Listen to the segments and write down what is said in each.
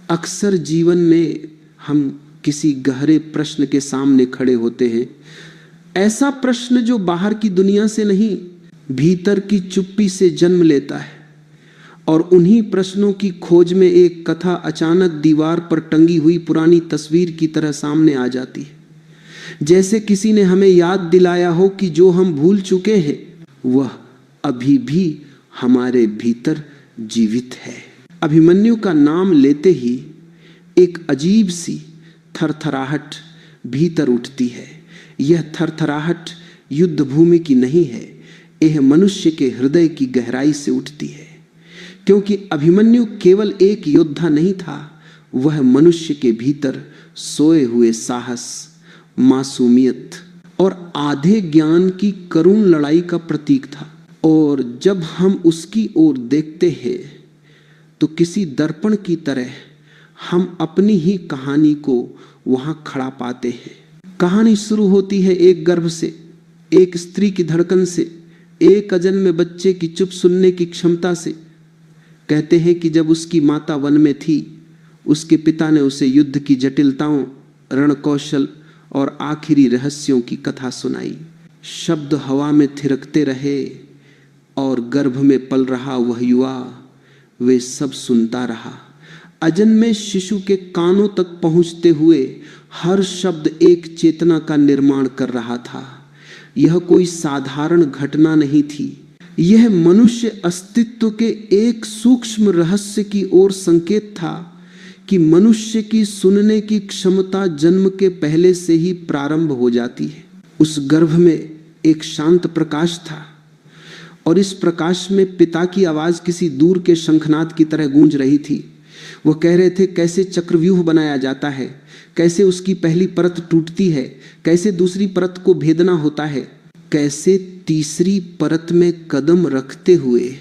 अक्सर जीवन में हम किसी गहरे प्रश्न के सामने खड़े होते हैं, ऐसा प्रश्न जो बाहर की दुनिया से नहीं, भीतर की चुप्पी से जन्म लेता है। और उन्हीं प्रश्नों की खोज में एक कथा अचानक दीवार पर टंगी हुई पुरानी तस्वीर की तरह सामने आ जाती है, जैसे किसी ने हमें याद दिलाया हो कि जो हम भूल चुके हैं वह अभी भी हमारे भीतर जीवित है। अभिमन्यु का नाम लेते ही एक अजीब सी थरथराहट भीतर उठती है। यह थरथराहट युद्ध भूमि की नहीं है, यह मनुष्य के हृदय की गहराई से उठती है, क्योंकि अभिमन्यु केवल एक योद्धा नहीं था, वह मनुष्य के भीतर सोए हुए साहस, मासूमियत और आधे ज्ञान की करुण लड़ाई का प्रतीक था। और जब हम उसकी ओर देखते हैं तो किसी दर्पण की तरह हम अपनी ही कहानी को वहां खड़ा पाते हैं। कहानी शुरू होती है एक गर्भ से, एक स्त्री की धड़कन से, एक अजन्मे बच्चे की चुप सुनने की क्षमता से। कहते हैं कि जब उसकी माता वन में थी, उसके पिता ने उसे युद्ध की जटिलताओं, रण कौशल और आखिरी रहस्यों की कथा सुनाई। शब्द हवा में थिरकते रहे और गर्भ में पल रहा वह युवा वे सब सुनता रहा। अजन्मे शिशु के कानों तक पहुंचते हुए हर शब्द एक चेतना का निर्माण कर रहा था। यह कोई साधारण घटना नहीं थी, यह मनुष्य अस्तित्व के एक सूक्ष्म रहस्य की ओर संकेत था कि मनुष्य की सुनने की क्षमता जन्म के पहले से ही प्रारंभ हो जाती है। उस गर्भ में एक शांत प्रकाश था और इस प्रकाश में पिता की आवाज किसी दूर के शंखनाद की तरह गूंज रही थी। वह कह रहे थे कैसे चक्रव्यूह बनाया जाता है, कैसे उसकी पहली परत टूटती है, कैसे दूसरी परत को भेदना होता है, कैसे तीसरी परत में कदम रखते हुए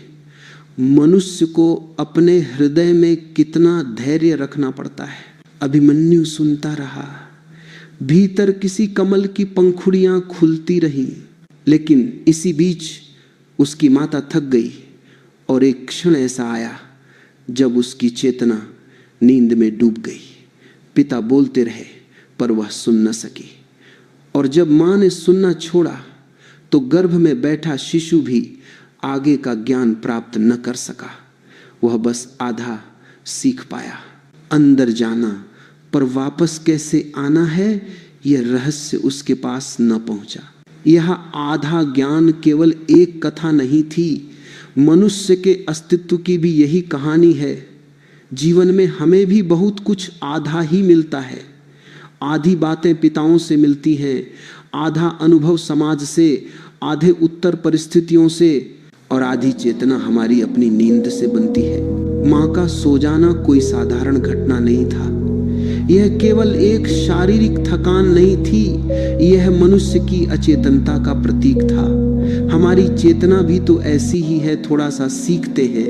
मनुष्य को अपने हृदय में कितना धैर्य रखना पड़ता है। अभिमन्यु सुनता रहा, भीतर किसी कमल की पंखुड़ियां खुलती रहीं, लेकिन इसी बीच उसकी माता थक गई और एक क्षण ऐसा आया जब उसकी चेतना नींद में डूब गई। पिता बोलते रहे पर वह सुन न सकी, और जब मां ने सुनना छोड़ा तो गर्भ में बैठा शिशु भी आगे का ज्ञान प्राप्त न कर सका। वह बस आधा सीख पाया, अंदर जाना, पर वापस कैसे आना है यह रहस्य उसके पास न पहुंचा। यह आधा ज्ञान केवल एक कथा नहीं थी, मनुष्य के अस्तित्व की भी यही कहानी है। जीवन में हमें भी बहुत कुछ आधा ही मिलता है। आधी बातें पिताओं से मिलती हैं, आधा अनुभव समाज से, आधे उत्तर परिस्थितियों से, और आधी चेतना हमारी अपनी नींद से बनती है। माँ का सो जाना कोई साधारण घटना नहीं था, यह केवल एक शारीरिक थकान नहीं थी, यह मनुष्य की अचेतनता का प्रतीक था। हमारी चेतना भी तो ऐसी ही है, थोड़ा सा सीखते हैं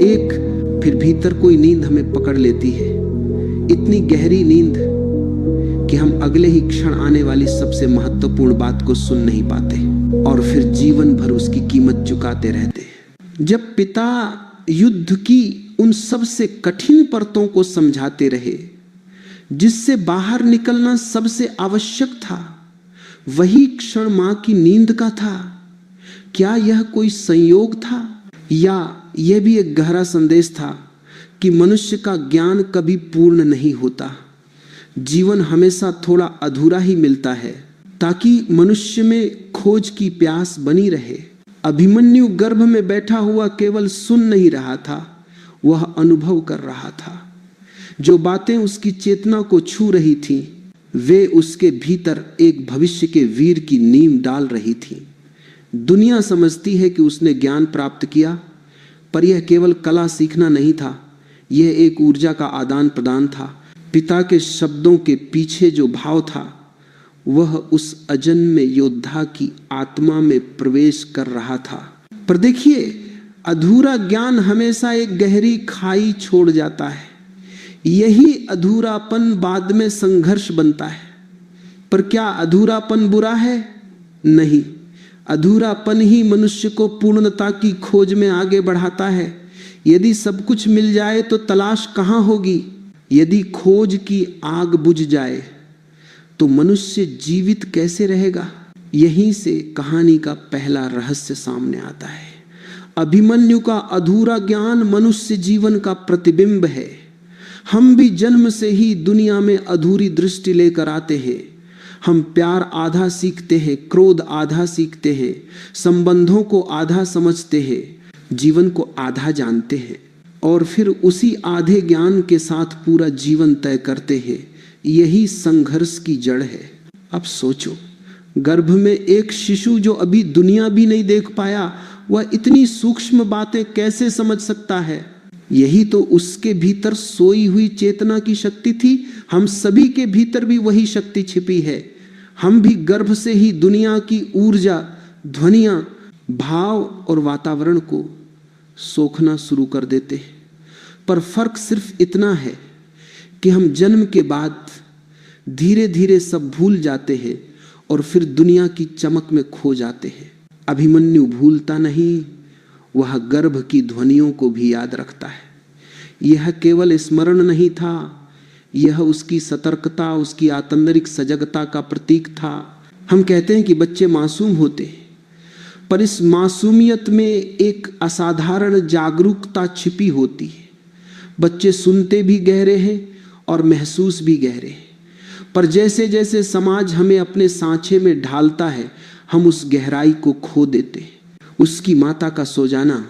एक, फिर भीतर कोई नींद हमें पकड़ लेती है, इतनी गहरी नींद कि हम अगले ही क्षण आने वाली सबसे महत्वपूर्ण बात को सुन नहीं पाते और फिर जीवन भर उसकी कीमत चुकाते रहते। जब पिता युद्ध की उन सबसे कठिन परतों को समझाते रहे जिससे बाहर निकलना सबसे आवश्यक था, वही क्षण मां की नींद का था। क्या यह कोई संयोग था या यह भी एक गहरा संदेश था कि मनुष्य का ज्ञान कभी पूर्ण नहीं होता, जीवन हमेशा थोड़ा अधूरा ही मिलता है, ताकि मनुष्य में खोज की प्यास बनी रहे। अभिमन्यु गर्भ में बैठा हुआ केवल सुन नहीं रहा था, वह अनुभव कर रहा था। जो बातें उसकी चेतना को छू रही थीं, वे उसके भीतर एक भविष्य के वीर की नींव डाल रही थीं। दुनिया समझती है कि उसने ज्ञान प्राप्त किया, पर यह केवल कला सीखना नहीं था, यह एक ऊर्जा का आदान प्रदान था। पिता के शब्दों के पीछे जो भाव था वह उस अजन्मे योद्धा की आत्मा में प्रवेश कर रहा था। पर देखिए, अधूरा ज्ञान हमेशा एक गहरी खाई छोड़ जाता है। यही अधूरापन बाद में संघर्ष बनता है। पर क्या अधूरापन बुरा है? नहीं, अधूरापन ही मनुष्य को पूर्णता की खोज में आगे बढ़ाता है। यदि सब कुछ मिल जाए तो तलाश कहाँ होगी? यदि खोज की आग बुझ जाए तो मनुष्य जीवित कैसे रहेगा? यहीं से कहानी का पहला रहस्य सामने आता है। अभिमन्यु का अधूरा ज्ञान मनुष्य जीवन का प्रतिबिंब है। हम भी जन्म से ही दुनिया में अधूरी दृष्टि लेकर आते हैं। हम प्यार आधा सीखते हैं, क्रोध आधा सीखते हैं, संबंधों को आधा समझते हैं, जीवन को आधा जानते हैं और फिर उसी आधे ज्ञान के साथ पूरा जीवन तय करते हैं। यही संघर्ष की जड़ है। अब सोचो, गर्भ में एक शिशु जो अभी दुनिया भी नहीं देख पाया, वह इतनी सूक्ष्म बातें कैसे समझ सकता है? यही तो उसके भीतर सोई हुई चेतना की शक्ति थी। हम सभी के भीतर भी वही शक्ति छिपी है। हम भी गर्भ से ही दुनिया की ऊर्जा, ध्वनियां, भाव और वातावरण को सोखना शुरू कर देते हैं। पर फर्क सिर्फ इतना है कि हम जन्म के बाद धीरे धीरे सब भूल जाते हैं और फिर दुनिया की चमक में खो जाते हैं। अभिमन्यु भूलता नहीं, वह गर्भ की ध्वनियों को भी याद रखता है। यह केवल स्मरण नहीं था, यह उसकी सतर्कता, उसकी आंतरिक सजगता का प्रतीक था। हम कहते हैं कि बच्चे मासूम होते हैं, पर इस मासूमियत में एक असाधारण जागरूकता छिपी होती है। बच्चे सुनते भी गहरे हैं और महसूस भी गहरे हैं, पर जैसे जैसे समाज हमें अपने सांचे में ढालता है, हम उस गहराई को खो देते हैं। उसकी माता का सो जाना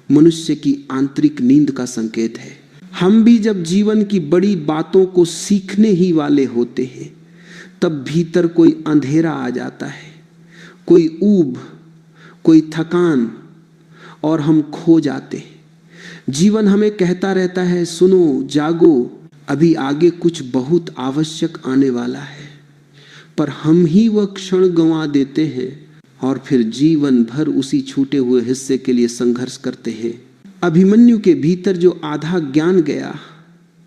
मनुष्य की आंतरिक नींद का संकेत है। हम भी जब जीवन की बड़ी बातों को सीखने ही वाले होते हैं, तब भीतर कोई अंधेरा आ जाता है, कोई ऊब, कोई थकान, और हम खो जाते हैं। जीवन हमें कहता रहता है, सुनो, जागो, अभी आगे कुछ बहुत आवश्यक आने वाला है, पर हम ही वह क्षण गंवा देते हैं और फिर जीवन भर उसी छूटे हुए हिस्से के लिए संघर्ष करते हैं। अभिमन्यु के भीतर जो आधा ज्ञान गया,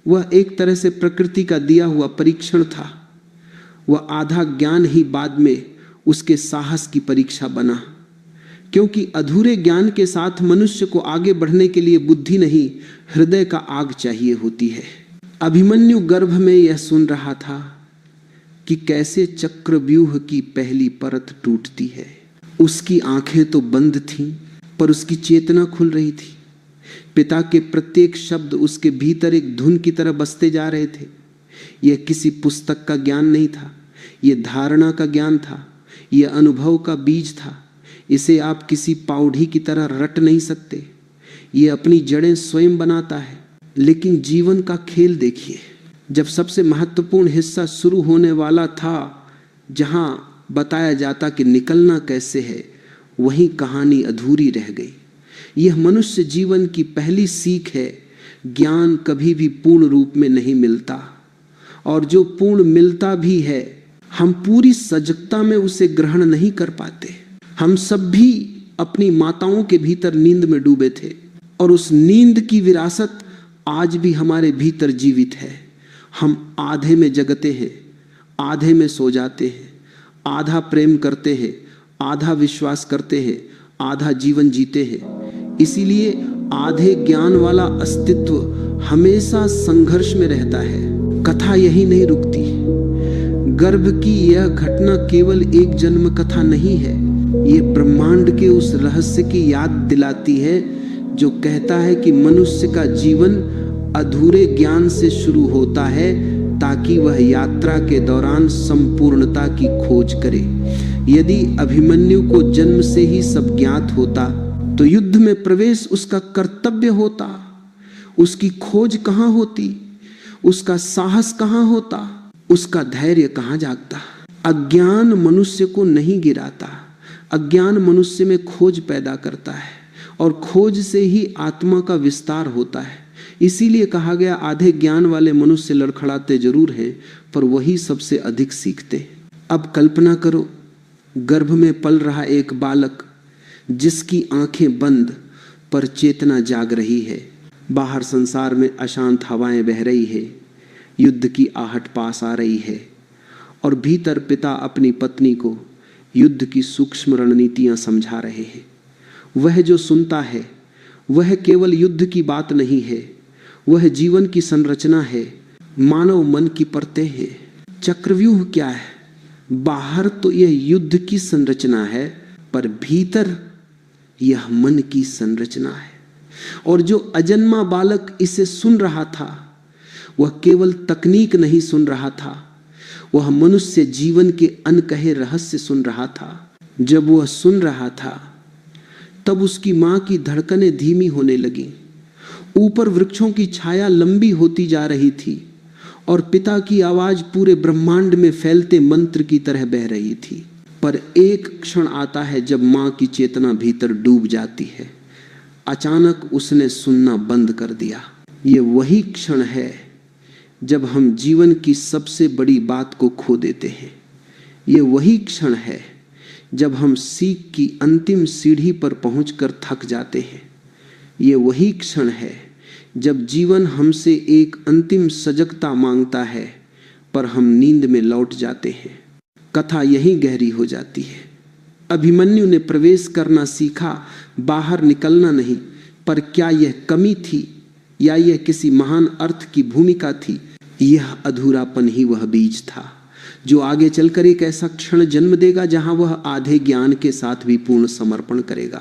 वह एक तरह से प्रकृति का दिया हुआ परीक्षण था। वह आधा ज्ञान ही बाद में उसके साहस की परीक्षा बना, क्योंकि अधूरे ज्ञान के साथ मनुष्य को आगे बढ़ने के लिए बुद्धि नहीं, हृदय का आग चाहिए होती है। अभिमन्यु गर्भ में यह सुन रहा था कि कैसे चक्रव्यूह की पहली परत टूटती है। उसकी आंखें तो बंद थीं, पर उसकी चेतना खुल रही थी। पिता के प्रत्येक शब्द उसके भीतर एक धुन की तरह बसते जा रहे थे। यह किसी पुस्तक का ज्ञान नहीं था, यह धारणा का ज्ञान था, यह अनुभव का बीज था। इसे आप किसी पाउडी की तरह रट नहीं सकते। यह अपनी जड़ें स्वयं बनाता है। लेकिन जीवन का खेल देखिए, जब सबसे महत्वपूर्ण हिस्सा शुरू होने वाला था, जहां बताया जाता कि निकलना कैसे है, वहीं कहानी अधूरी रह गई। यह मनुष्य जीवन की पहली सीख है। ज्ञान कभी भी पूर्ण रूप में नहीं मिलता, और जो पूर्ण मिलता भी है, हम पूरी सजगता में उसे ग्रहण नहीं कर पाते। हम सब भी अपनी माताओं के भीतर नींद में डूबे थे, और उस नींद की विरासत आज भी हमारे भीतर जीवित है। हम आधे में जगते हैं, आधे में सो जाते हैं, आधा प्रेम करते हैं, आधा विश्वास करते हैं, आधा जीवन जीते हैं। इसीलिए आधे ज्ञान वाला अस्तित्व हमेशा संघर्ष में रहता है। कथा यही नहीं रुकती। गर्भ की यह घटना केवल एक जन्म कथा नहीं है, ये ब्रह्मांड के उस रहस्य की याद दिलाती है जो कहता है कि मनुष्य का जीवन अधूरे ज्ञान से शुरू होता है, ताकि वह यात्रा के दौरान संपूर्णता की खोज करे। यदि अभिमन्यु को जन्म से ही सब ज्ञात होता, तो युद्ध में प्रवेश उसका कर्तव्य होता। उसकी खोज कहाँ होती, उसका साहस कहाँ होता, उसका धैर्य कहाँ जागता। अज्ञान मनुष्य को नहीं गिराता, अज्ञान मनुष्य में खोज पैदा करता है, और खोज से ही आत्मा का विस्तार होता है। इसीलिए कहा गया, आधे ज्ञान वाले मनुष्य लड़खड़ाते जरूर हैं, पर वही सबसे अधिक सीखते। अब कल्पना करो, गर्भ में पल रहा एक बालक जिसकी आंखें बंद पर चेतना जाग रही है। बाहर संसार में अशांत हवाएं बह रही है, युद्ध की आहट पास आ रही है, और भीतर पिता अपनी पत्नी को युद्ध की सूक्ष्म रणनीतियां समझा रहे हैं। वह जो सुनता है, वह केवल युद्ध की बात नहीं है, वह जीवन की संरचना है, मानव मन की परतें हैं। चक्रव्यूह क्या है? बाहर तो यह युद्ध की संरचना है, पर भीतर यह मन की संरचना है। और जो अजन्मा बालक इसे सुन रहा था, वह केवल तकनीक नहीं सुन रहा था, वह मनुष्य जीवन के अनकहे रहस्य सुन रहा था। जब वह सुन रहा था तब उसकी मां की धड़कनें धीमी होने लगी। ऊपर वृक्षों की छाया लंबी होती जा रही थी और पिता की आवाज पूरे ब्रह्मांड में फैलते मंत्र की तरह बह रही थी। पर एक क्षण आता है जब मां की चेतना भीतर डूब जाती है। अचानक उसने सुनना बंद कर दिया। ये वही क्षण है जब हम जीवन की सबसे बड़ी बात को खो देते हैं। ये वही क्षण है जब हम सीख की अंतिम सीढ़ी पर पहुंचकर थक जाते हैं। ये वही क्षण है जब जीवन हमसे एक अंतिम सजगता मांगता है, पर हम नींद में लौट जाते हैं। कथा यहीं गहरी हो जाती है। अभिमन्यु ने प्रवेश करना सीखा, बाहर निकलना नहीं। पर क्या यह कमी थी या यह किसी महान अर्थ की भूमिका थी? यह अधूरापन ही वह बीज था जो आगे चलकर एक ऐसा क्षण जन्म देगा जहां वह आधे ज्ञान के साथ भी पूर्ण समर्पण करेगा।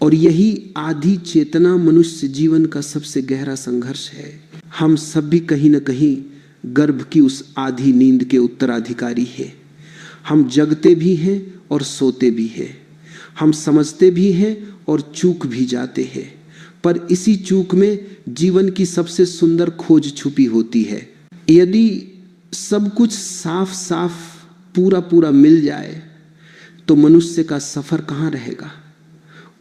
और यही आधी चेतना मनुष्य जीवन का सबसे गहरा संघर्ष है। हम सब भी कहीं न कहीं गर्भ की उस आधी नींद के उत्तराधिकारी हैं। हम जगते भी हैं और सोते भी हैं। हम समझते भी हैं और चूक भी जाते हैं। पर इसी चूक में जीवन की सबसे सुंदर खोज छुपी होती है। यदि सब कुछ साफ साफ पूरा पूरा मिल जाए तो मनुष्य का सफर कहाँ रहेगा?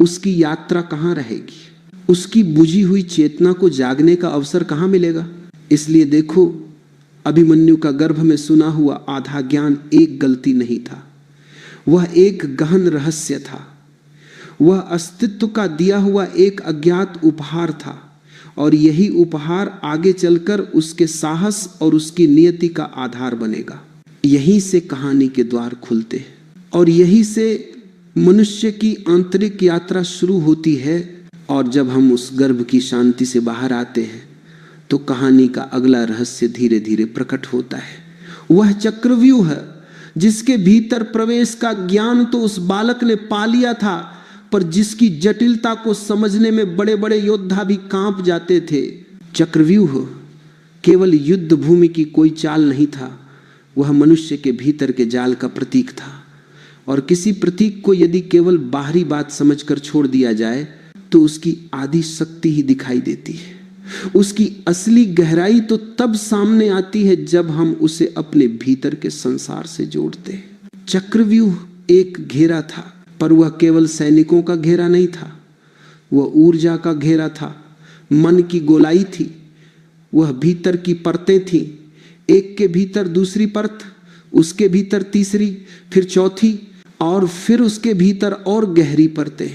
उसकी यात्रा कहाँ रहेगी? उसकी बुझी हुई चेतना को जागने का अवसर कहाँ मिलेगा? इसलिए देखो, अभिमन्यु का गर्भ में सुना हुआ आधा ज्ञान एक गलती नहीं था, वह एक गहन रहस्य था। वह अस्तित्व का दिया हुआ एक अज्ञात उपहार था, और यही उपहार आगे चलकर उसके साहस और उसकी नियति का आधार बनेगा। यहीं से कहानी के द्वार खुलते हैं और यहीं से मनुष्य की आंतरिक यात्रा शुरू होती है। और जब हम उस गर्भ की शांति से बाहर आते हैं तो कहानी का अगला रहस्य धीरे धीरे प्रकट होता है। वह चक्रव्यूह है जिसके भीतर प्रवेश का ज्ञान तो उस बालक ने पा लिया था, पर जिसकी जटिलता को समझने में बड़े बड़े योद्धा भी कांप जाते थे। चक्रव्यूह केवल युद्ध भूमि की कोई चाल नहीं था, वह मनुष्य के भीतर के जाल का प्रतीक था। और किसी प्रतीक को यदि केवल बाहरी बात समझकर छोड़ दिया जाए तो उसकी आधी शक्ति ही दिखाई देती है। उसकी असली गहराई तो तब सामने आती है जब हम उसे अपने भीतर के संसार से जोड़ते हैं। चक्रव्यूह एक घेरा था, पर वह केवल सैनिकों का घेरा नहीं था, वह ऊर्जा का घेरा था, मन की गोलाई थी, वह भीतर की परतें थी। एक के भीतर दूसरी परत, उसके भीतर तीसरी, फिर चौथी, और फिर उसके भीतर और गहरी परतें।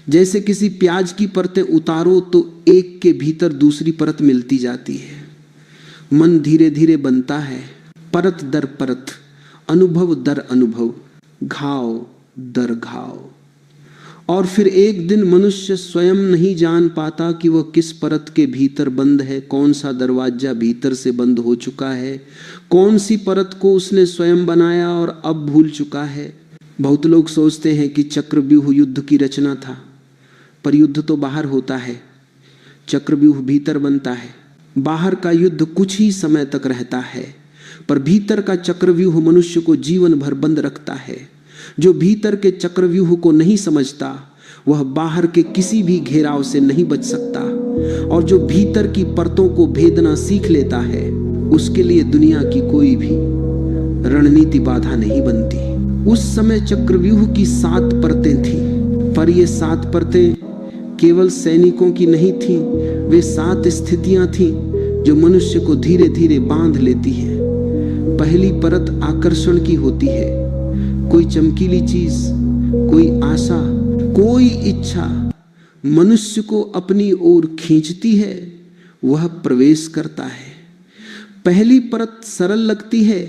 जैसे किसी प्याज की परतें उतारो तो एक के भीतर दूसरी परत मिलती जाती है। मन धीरे धीरे बनता है, परत दर परत, अनुभव दर अनुभव, घाव दर घाव। और फिर एक दिन मनुष्य स्वयं नहीं जान पाता कि वह किस परत के भीतर बंद है, कौन सा दरवाजा भीतर से बंद हो चुका है, कौन सी परत को उसने स्वयं बनाया और अब भूल चुका है। बहुत लोग सोचते हैं कि चक्रव्यूह युद्ध की रचना था, पर युद्ध तो बाहर होता है, चक्रव्यूह भीतर बनता है। बाहर का युद्ध कुछ ही समय तक रहता है, पर भीतर का चक्रव्यूह मनुष्य को जीवन भर बंद रखता है। जो भीतर के चक्रव्यूह को नहीं समझता वह बाहर के किसी भी घेराव से नहीं बच सकता, और जो भीतर की परतों को भेदना सीख लेता है उसके लिए दुनिया की कोई भी रणनीति बाधा नहीं बनती। उस समय चक्रव्यूह की 7 परतें थी, पर ये 7 परतें केवल सैनिकों की नहीं थी, वे 7 स्थितियां थी जो मनुष्य को धीरे धीरे बांध लेती हैं। पहली परत आकर्षण की होती है, कोई चमकीली चीज, कोई आशा, कोई इच्छा मनुष्य को अपनी ओर खींचती है, वह प्रवेश करता है। पहली परत सरल लगती है,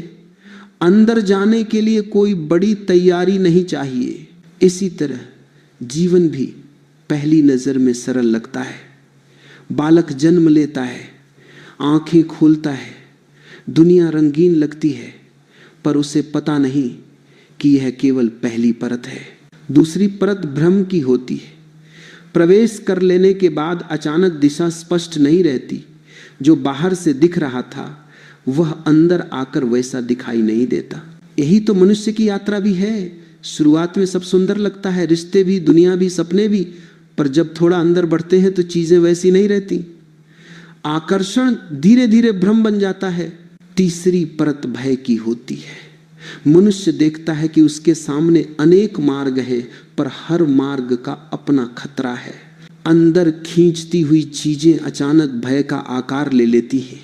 अंदर जाने के लिए कोई बड़ी तैयारी नहीं चाहिए। इसी तरह जीवन भी पहली नजर में सरल लगता है, बालक जन्म लेता है, आंखें खोलता है, दुनिया रंगीन लगती है, पर उसे पता नहीं कि यह केवल पहली परत है। दूसरी परत भ्रम की होती है। प्रवेश कर लेने के बाद अचानक दिशा स्पष्ट नहीं रहती। जो बाहर से दिख रहा था वह अंदर आकर वैसा दिखाई नहीं देता। यही तो मनुष्य की यात्रा भी है। शुरुआत में सब सुंदर लगता है, रिश्ते भी, दुनिया भी, सपने भी, पर जब थोड़ा अंदर बढ़ते हैं तो चीजें वैसी नहीं रहती। आकर्षण धीरे धीरे भ्रम बन जाता है। तीसरी परत भय की होती है। मनुष्य देखता है कि उसके सामने अनेक मार्ग है, पर हर मार्ग का अपना खतरा है। अंदर खींचती हुई चीजें अचानक भय का आकार ले लेती हैं।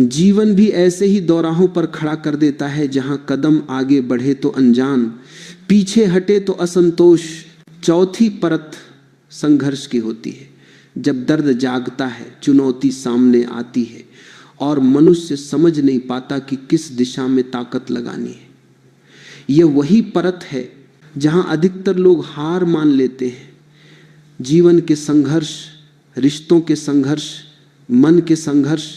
जीवन भी ऐसे ही दौराहों पर खड़ा कर देता है, जहां कदम आगे बढ़े तो अनजान, पीछे हटे तो असंतोष। चौथी परत संघर्ष की होती है। जब दर्द जागता है, चुनौती सामने आती है और मनुष्य समझ नहीं पाता कि किस दिशा में ताकत लगानी है। यह वही परत है जहां अधिकतर लोग हार मान लेते हैं। जीवन के संघर्ष, रिश्तों के संघर्ष, मन के संघर्ष,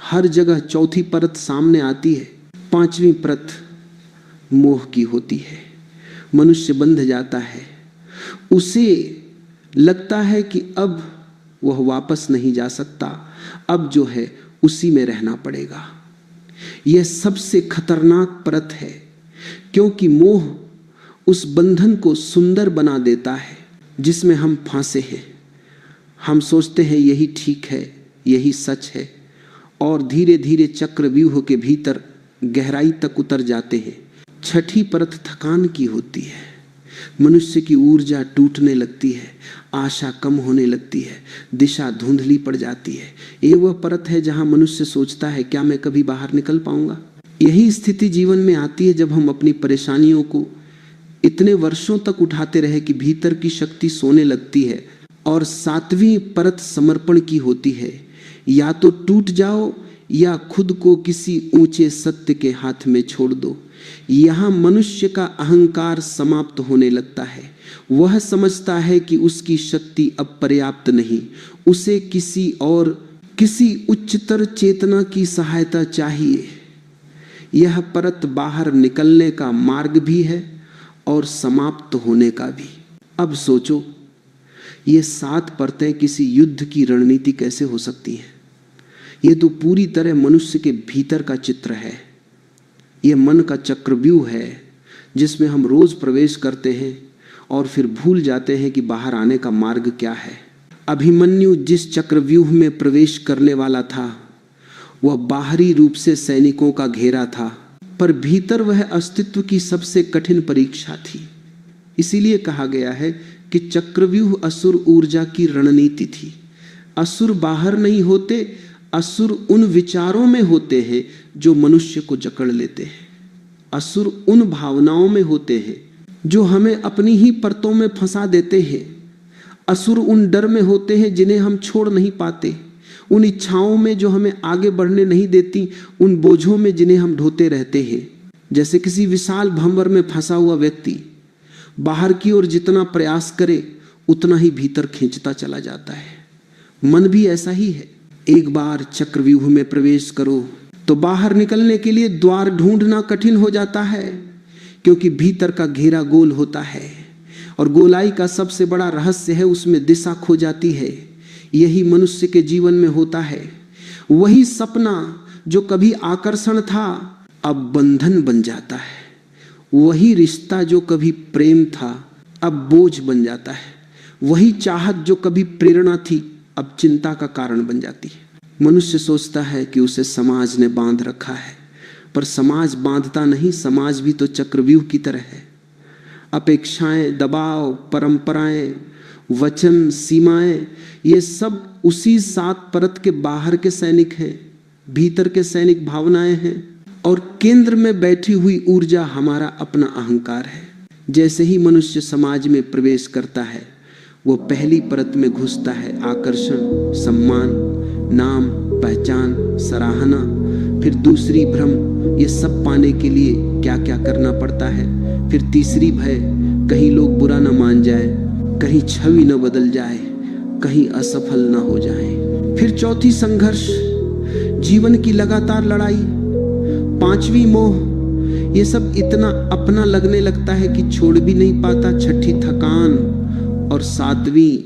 हर जगह चौथी परत सामने आती है। पांचवी परत मोह की होती है। मनुष्य बंध जाता है। उसे लगता है कि अब वह वापस नहीं जा सकता, अब जो है उसी में रहना पड़ेगा। यह सबसे खतरनाक परत है, क्योंकि मोह उस बंधन को सुंदर बना देता है जिसमें हम फांसे हैं। हम सोचते हैं यही ठीक है, यही सच है, और धीरे धीरे चक्रव्यूह के भीतर गहराई तक उतर जाते हैं। छठी परत थकान की होती है। मनुष्य की ऊर्जा टूटने लगती है, आशा कम होने लगती है, दिशा धुंधली पड़ जाती है। ये वह परत है जहां मनुष्य सोचता है, क्या मैं कभी बाहर निकल पाऊंगा? यही स्थिति जीवन में आती है जब हम अपनी परेशानियों को इतने वर्षों तक उठाते रहे कि भीतर की शक्ति सोने लगती है। और सातवीं परत समर्पण की होती है। या तो टूट जाओ या खुद को किसी ऊंचे सत्य के हाथ में छोड़ दो। यहां मनुष्य का अहंकार समाप्त होने लगता है। वह समझता है कि उसकी शक्ति अब पर्याप्त नहीं, उसे किसी उच्चतर चेतना की सहायता चाहिए। यह परत बाहर निकलने का मार्ग भी है और समाप्त होने का भी। अब सोचो, ये 7 परतें किसी युद्ध की रणनीति कैसे हो सकती हैं? ये तो पूरी तरह मनुष्य के भीतर का चित्र है। यह मन का चक्रव्यूह है जिसमें हम रोज प्रवेश करते हैं और फिर भूल जाते हैं कि बाहर आने का मार्ग क्या है। अभिमन्यु जिस चक्रव्यूह में प्रवेश करने वाला था वह बाहरी रूप से सैनिकों का घेरा था, पर भीतर वह अस्तित्व की सबसे कठिन परीक्षा थी। इसीलिए कहा गया है कि चक्रव्यूह असुर ऊर्जा की रणनीति थी। असुर बाहर नहीं होते, असुर उन विचारों में होते हैं जो मनुष्य को जकड़ लेते हैं। असुर उन भावनाओं में होते हैं जो हमें अपनी ही परतों में फंसा देते हैं। असुर उन डर में होते हैं जिन्हें हम छोड़ नहीं पाते, उन इच्छाओं में जो हमें आगे बढ़ने नहीं देती, उन बोझों में जिन्हें हम ढोते रहते हैं। जैसे किसी विशाल भंवर में फंसा हुआ व्यक्ति बाहर की ओर जितना प्रयास करे उतना ही भीतर खींचता चला जाता है। मन भी ऐसा ही है। एक बार चक्रव्यूह में प्रवेश करो तो बाहर निकलने के लिए द्वार ढूंढना कठिन हो जाता है, क्योंकि भीतर का घेरा गोल होता है और गोलाई का सबसे बड़ा रहस्य है उसमें दिशा खो जाती है। यही मनुष्य के जीवन में होता है। वही सपना जो कभी आकर्षण था अब बंधन बन जाता है। वही रिश्ता जो कभी प्रेम था अब बोझ बन जाता है। वही चाहत जो कभी प्रेरणा थी अब चिंता का कारण बन जाती है। मनुष्य सोचता है कि उसे समाज ने बांध रखा है, पर समाज बांधता नहीं। समाज भी तो चक्रव्यूह की तरह है। अपेक्षाएं, दबाव, परंपराएं, वचन, सीमाएं, ये सब उसी 7 परत के बाहर के सैनिक हैं। भीतर के सैनिक भावनाएं हैं और केंद्र में बैठी हुई ऊर्जा हमारा अपना अहंकार है। जैसे ही मनुष्य समाज में प्रवेश करता है वो पहली परत में घुसता है। आकर्षण, सम्मान, नाम, पहचान, सराहना, फिर दूसरी भ्रम। ये सब पाने के लिए क्या क्या करना पड़ता है। फिर तीसरी भय, कहीं लोग बुरा न मान जाए, कहीं छवि न बदल जाए। कहीं असफल ना हो जाएं। फिर चौथी संघर्ष, जीवन की लगातार लड़ाई। पांचवी मोह, ये सब इतना अपना लगने लगता है कि छोड़ भी नहीं पाता। छठी थकान और सातवीं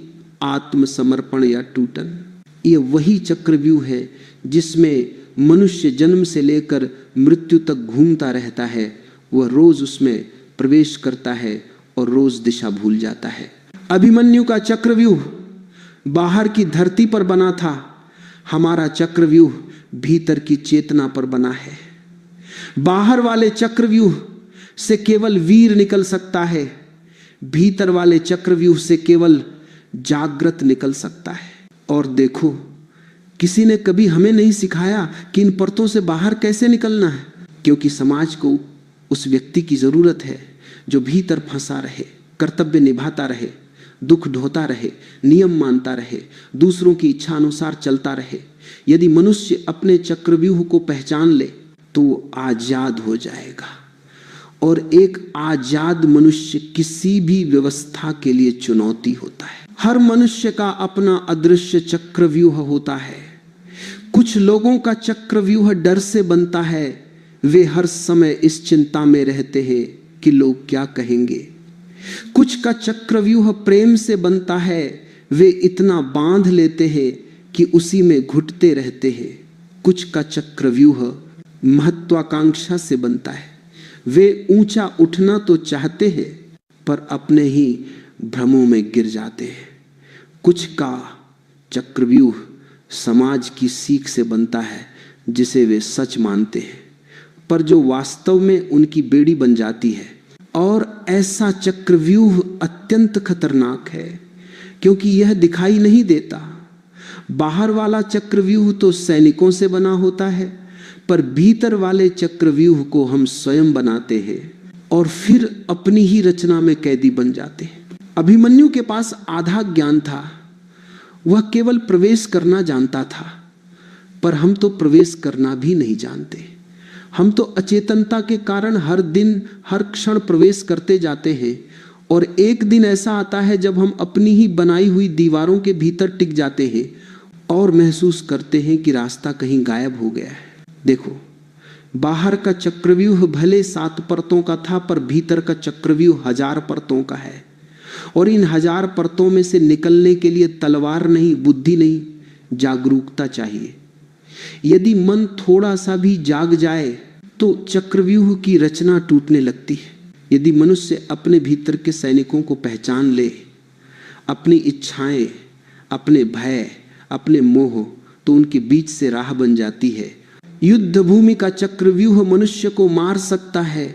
आत्मसमर्पण या टूटन। ये वही चक्रव्यूह है जिसमें मनुष्य जन्म से लेकर मृत्यु तक घूमता रहता है। वह रोज उसमें प्रवेश करता है और रोज दिशा भूल जाता है। अभिमन्यु का चक्रव्यूह बाहर की धरती पर बना था, हमारा चक्रव्यूह भीतर की चेतना पर बना है। बाहर वाले चक्रव्यूह से केवल वीर निकल सकता है, भीतर वाले चक्रव्यूह से केवल जागृत निकल सकता है। और देखो, किसी ने कभी हमें नहीं सिखाया कि इन परतों से बाहर कैसे निकलना है, क्योंकि समाज को उस व्यक्ति की जरूरत है जो भीतर फंसा रहे, कर्तव्य निभाता रहे, दुख ढोता रहे, नियम मानता रहे, दूसरों की इच्छा अनुसार चलता रहे। यदि मनुष्य अपने चक्रव्यूह को पहचान ले तो वो आजाद हो जाएगा। और एक आजाद मनुष्य किसी भी व्यवस्था के लिए चुनौती होता है। हर मनुष्य का अपना अदृश्य चक्रव्यूह होता है। कुछ लोगों का चक्रव्यूह डर से बनता है, वे हर समय इस चिंता में रहते हैं कि लोग क्या कहेंगे। कुछ का चक्रव्यूह प्रेम से बनता है, वे इतना बांध लेते हैं कि उसी में घुटते रहते हैं। कुछ का चक्रव्यूह महत्वाकांक्षा से बनता है, वे ऊंचा उठना तो चाहते हैं पर अपने ही भ्रमों में गिर जाते हैं। कुछ का चक्रव्यूह समाज की सीख से बनता है, जिसे वे सच मानते हैं पर जो वास्तव में उनकी बेड़ी बन जाती है। और ऐसा चक्रव्यूह अत्यंत खतरनाक है, क्योंकि यह दिखाई नहीं देता। बाहर वाला चक्रव्यूह तो सैनिकों से बना होता है, पर भीतर वाले चक्रव्यूह को हम स्वयं बनाते हैं और फिर अपनी ही रचना में कैदी बन जाते हैं। अभिमन्यु के पास आधा ज्ञान था, वह केवल प्रवेश करना जानता था, पर हम तो प्रवेश करना भी नहीं जानते। हम तो अचेतनता के कारण हर दिन हर क्षण प्रवेश करते जाते हैं, और एक दिन ऐसा आता है जब हम अपनी ही बनाई हुई दीवारों के भीतर टिक जाते हैं और महसूस करते हैं कि रास्ता कहीं गायब हो गया है। देखो, बाहर का चक्रव्यूह भले 7 परतों का था, पर भीतर का चक्रव्यूह 1000 परतों का है। और इन 1000 परतों में से निकलने के लिए तलवार नहीं, बुद्धि नहीं, जागरूकता चाहिए। यदि मन थोड़ा सा भी जाग जाए तो चक्रव्यूह की रचना टूटने लगती है। यदि मनुष्य अपने भीतर के सैनिकों को पहचान ले, अपनी इच्छाएं, अपने भय, अपने मोह, तो उनके बीच से राह बन जाती है। युद्ध भूमि का चक्रव्यूह मनुष्य को मार सकता है,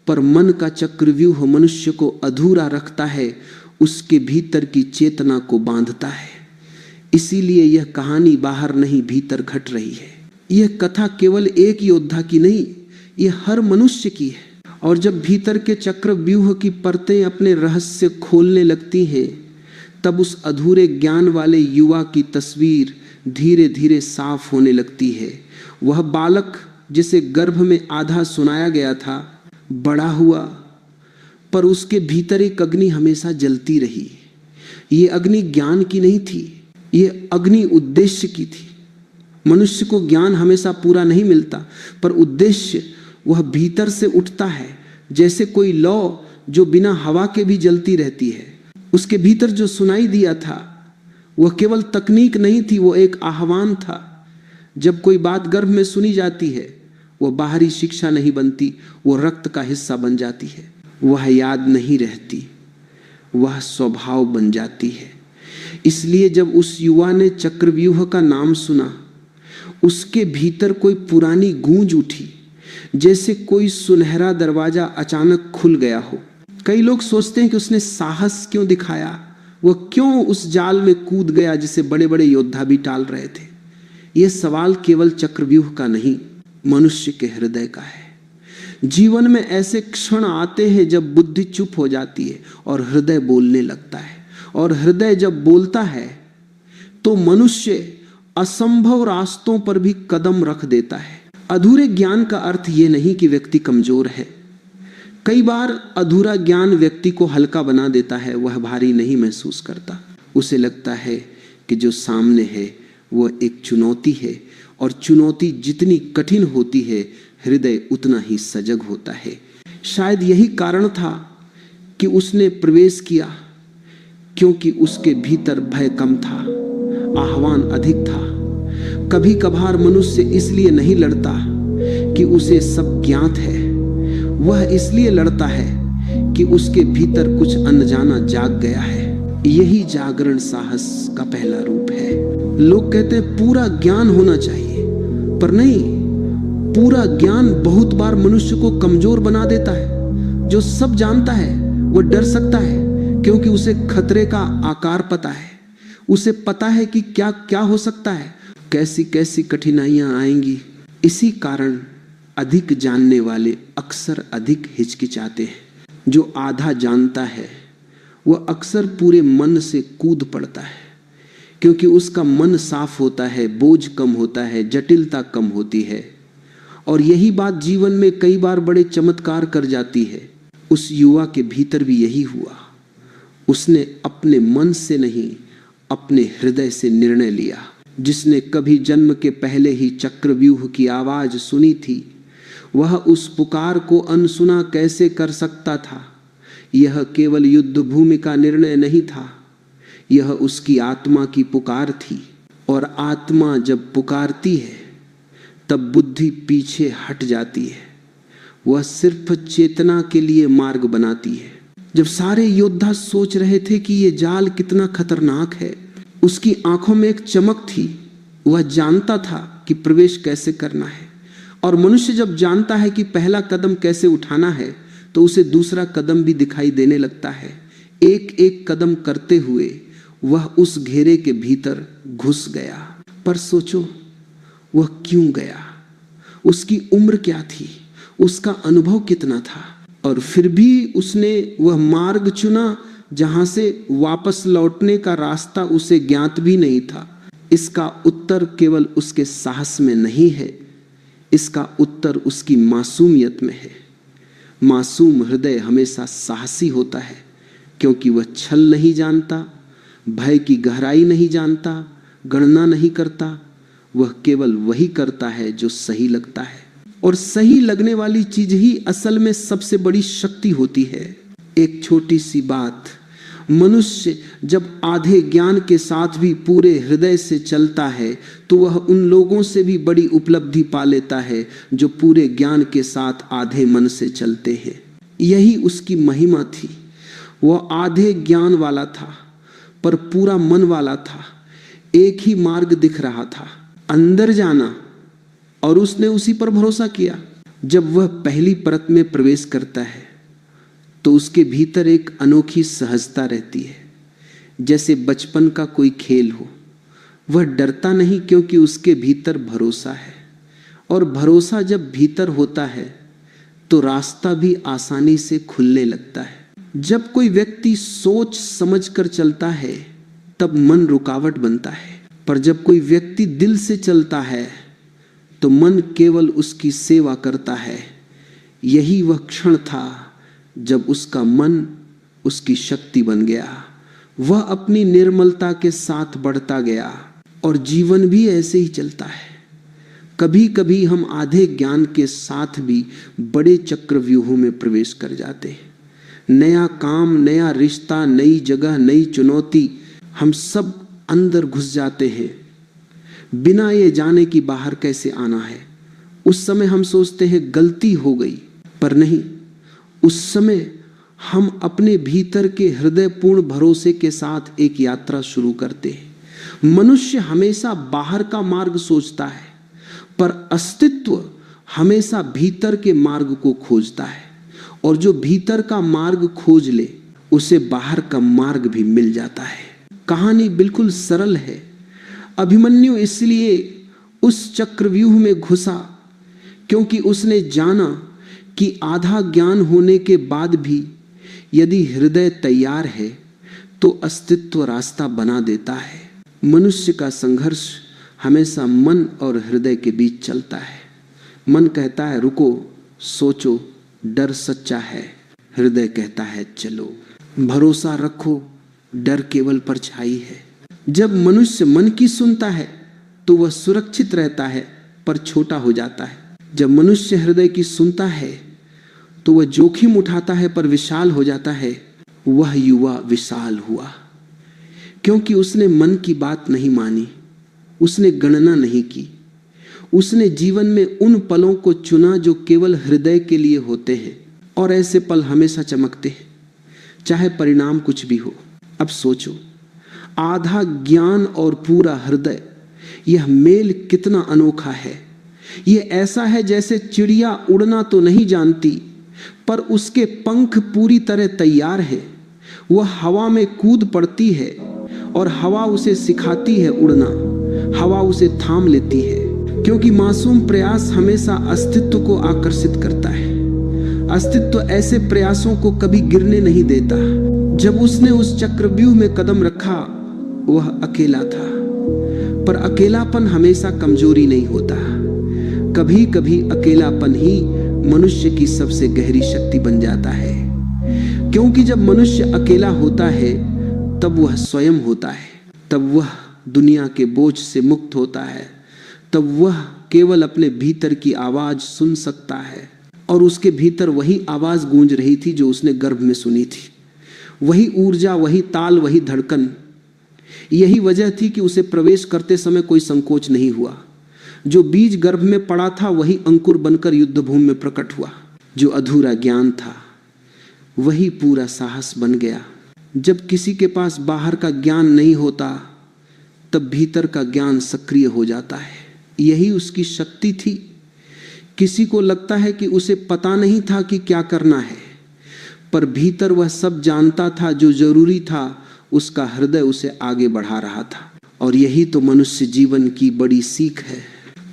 पर मन का चक्रव्यूह मनुष्य को अधूरा रखता है, उसके भीतर की चेतना को बांधता है। इसीलिए यह कहानी बाहर नहीं भीतर घट रही है। यह कथा केवल एक योद्धा की नहीं, यह हर मनुष्य की है। और जब भीतर के चक्रव्यूह की परतें अपने रहस्य खोलने लगती हैं, तब उस अधूरे ज्ञान वाले युवा की तस्वीर धीरे धीरे साफ होने लगती है। वह बालक जिसे गर्भ में आधा सुनाया गया था, बड़ा हुआ, पर उसके भीतर एक अग्नि हमेशा जलती रही। ये अग्नि ज्ञान की नहीं थी, ये अग्नि उद्देश्य की थी। मनुष्य को ज्ञान हमेशा पूरा नहीं मिलता, पर उद्देश्य वह भीतर से उठता है, जैसे कोई लौ जो बिना हवा के भी जलती रहती है। उसके भीतर जो सुनाई दिया था वह केवल तकनीक नहीं थी, वो एक आह्वान था। जब कोई बात गर्भ में सुनी जाती है, वह बाहरी शिक्षा नहीं बनती, वो रक्त का हिस्सा बन जाती है। वह याद नहीं रहती, वह स्वभाव बन जाती है। इसलिए जब उस युवा ने चक्रव्यूह का नाम सुना, उसके भीतर कोई पुरानी गूंज उठी, जैसे कोई सुनहरा दरवाजा अचानक खुल गया हो। कई लोग सोचते हैं कि उसने साहस क्यों दिखाया, वह क्यों उस जाल में कूद गया जिसे बड़े बड़े योद्धा भी टाल रहे थे। यह सवाल केवल चक्रव्यूह का नहीं, मनुष्य के हृदय का है। जीवन में ऐसे क्षण आते हैं जब बुद्धि चुप हो जाती है और हृदय बोलने लगता है। और हृदय जब बोलता है तो मनुष्य असंभव रास्तों पर भी कदम रख देता है। अधूरे ज्ञान का अर्थ यह नहीं कि व्यक्ति कमजोर है। कई बार अधूरा ज्ञान व्यक्ति को हल्का बना देता है, वह भारी नहीं महसूस करता। उसे लगता है कि जो सामने है वो एक चुनौती है, और चुनौती जितनी कठिन होती है हृदय उतना ही सजग होता है। शायद यही कारण था कि उसने प्रवेश किया, क्योंकि उसके भीतर भय कम था, आह्वान अधिक था। कभी कभार मनुष्य इसलिए नहीं लड़ता कि उसे सब ज्ञात है, वह इसलिए लड़ता है कि उसके भीतर कुछ अनजाना जाग गया है। यही जागरण साहस का पहला रूप है। लोग कहते हैं पूरा ज्ञान होना चाहिए, पर नहीं, पूरा ज्ञान बहुत बार मनुष्य को कमजोर बना देता है। जो सब जानता है वो डर सकता है, क्योंकि उसे खतरे का आकार पता है, उसे पता है कि क्या क्या हो सकता है, कैसी कैसी कठिनाइयां आएंगी। इसी कारण अधिक जानने वाले अक्सर अधिक हिचकिचाते हैं। जो आधा जानता है वह अक्सर पूरे मन से कूद पड़ता है, क्योंकि उसका मन साफ होता है, बोझ कम होता है, जटिलता कम होती है। और यही बात जीवन में कई बार बड़े चमत्कार कर जाती है। उस युवा के भीतर भी यही हुआ। उसने अपने मन से नहीं, अपने हृदय से निर्णय लिया। जिसने कभी जन्म के पहले ही चक्रव्यूह की आवाज सुनी थी, वह उस पुकार को अनसुना कैसे कर सकता था। यह केवल युद्ध भूमि का निर्णय नहीं था, यह उसकी आत्मा की पुकार थी। और आत्मा जब पुकारती है तब बुद्धि पीछे हट जाती है, वह सिर्फ चेतना के लिए मार्ग बनाती है। जब सारे योद्धा सोच रहे थे कि यह जाल कितना खतरनाक है, उसकी आंखों में एक चमक थी। वह जानता था कि प्रवेश कैसे करना है। और मनुष्य जब जानता है कि पहला कदम कैसे उठाना है, तो उसे दूसरा कदम भी दिखाई देने लगता है। एक एक कदम करते हुए वह उस घेरे के भीतर घुस गया। पर सोचो, वह क्यों गया? उसकी उम्र क्या थी? उसका अनुभव कितना था? और फिर भी उसने वह मार्ग चुना जहां से वापस लौटने का रास्ता उसे ज्ञात भी नहीं था। इसका उत्तर केवल उसके साहस में नहीं है, इसका उत्तर उसकी मासूमियत में है। मासूम हृदय हमेशा साहसी होता है, क्योंकि वह छल नहीं जानता, भय की गहराई नहीं जानता, गणना नहीं करता। वह केवल वही करता है जो सही लगता है, और सही लगने वाली चीज ही असल में सबसे बड़ी शक्ति होती है। एक छोटी सी बात, मनुष्य जब आधे ज्ञान के साथ भी पूरे हृदय से चलता है, तो वह उन लोगों से भी बड़ी उपलब्धि पा लेता है जो पूरे ज्ञान के साथ आधे मन से चलते हैं। यही उसकी महिमा थी। वह आधे ज्ञान वाला था, पर पूरा मन वाला था। एक ही मार्ग दिख रहा था, अंदर जाना, और उसने उसी पर भरोसा किया। जब वह पहली परत में प्रवेश करता है तो उसके भीतर एक अनोखी सहजता रहती है, जैसे बचपन का कोई खेल हो। वह डरता नहीं, क्योंकि उसके भीतर भरोसा है। और भरोसा जब भीतर होता है तो रास्ता भी आसानी से खुलने लगता है। जब कोई व्यक्ति सोच समझ कर चलता है तब मन रुकावट बनता है, पर जब कोई व्यक्ति दिल से चलता है तो मन केवल उसकी सेवा करता है। यही वह क्षण था जब उसका मन उसकी शक्ति बन गया। वह अपनी निर्मलता के साथ बढ़ता गया, और जीवन भी ऐसे ही चलता है। कभी कभी हम आधे ज्ञान के साथ भी बड़े चक्रव्यूहों में प्रवेश कर जाते हैं। नया काम, नया रिश्ता, नई जगह, नई चुनौती, हम सब अंदर घुस जाते हैं बिना ये जाने कि बाहर कैसे आना है। उस समय हम सोचते हैं गलती हो गई, पर नहीं, उस समय हम अपने भीतर के हृदयपूर्ण भरोसे के साथ एक यात्रा शुरू करते हैं। मनुष्य हमेशा बाहर का मार्ग सोचता है, पर अस्तित्व हमेशा भीतर के मार्ग को खोजता है। और जो भीतर का मार्ग खोज ले, उसे बाहर का मार्ग भी मिल जाता है। कहानी बिल्कुल सरल है। अभिमन्यु इसलिए उस चक्रव्यूह में घुसा क्योंकि उसने जाना कि आधा ज्ञान होने के बाद भी यदि हृदय तैयार है तो अस्तित्व रास्ता बना देता है। मनुष्य का संघर्ष हमेशा मन और हृदय के बीच चलता है। मन कहता है रुको, सोचो, डर सच्चा है। हृदय कहता है चलो, भरोसा रखो, डर केवल परछाई है। जब मनुष्य मन की सुनता है तो वह सुरक्षित रहता है पर छोटा हो जाता है। जब मनुष्य हृदय की सुनता है तो वह जोखिम उठाता है पर विशाल हो जाता है। वह युवा विशाल हुआ क्योंकि उसने मन की बात नहीं मानी, उसने गणना नहीं की, उसने जीवन में उन पलों को चुना जो केवल हृदय के लिए होते हैं। और ऐसे पल हमेशा चमकते हैं, चाहे परिणाम कुछ भी हो। अब सोचो, आधा ज्ञान और पूरा हृदय, यह मेल कितना अनोखा है। यह ऐसा है जैसे चिड़िया उड़ना तो नहीं जानती पर उसके पंख पूरी तरह तैयार है। वह हवा में कूद पड़ती है और हवा उसे सिखाती है उड़ना, हवा उसे थाम लेती है। क्योंकि मासूम प्रयास हमेशा अस्तित्व को आकर्षित करता है। अस्तित्व ऐसे प्रयासों को कभी गिरने नहीं देता। जब उसने उस चक्रव्यूह में कदम रखा वह अकेला था, पर अकेलापन हमेशा कमजोरी नहीं होता। कभी कभी अकेलापन ही मनुष्य की सबसे गहरी शक्ति बन जाता है। क्योंकि जब मनुष्य अकेला होता है तब वह स्वयं होता है, तब वह दुनिया के बोझ से मुक्त होता है, तब वह केवल अपने भीतर की आवाज सुन सकता है। और उसके भीतर वही आवाज गूंज रही थी जो उसने गर्भ में सुनी थी। वही ऊर्जा, वही ताल, वही धड़कन। यही वजह थी कि उसे प्रवेश करते समय कोई संकोच नहीं हुआ। जो बीज गर्भ में पड़ा था वही अंकुर बनकर युद्धभूमि में प्रकट हुआ। जो अधूरा ज्ञान था वही पूरा साहस बन गया। जब किसी के पास बाहर का ज्ञान नहीं होता तब भीतर का ज्ञान सक्रिय हो जाता है। यही उसकी शक्ति थी। किसी को लगता है कि उसे पता नहीं था कि क्या करना है, पर भीतर वह सब जानता था जो जरूरी था। उसका हृदय उसे आगे बढ़ा रहा था। और यही तो मनुष्य जीवन की बड़ी सीख है।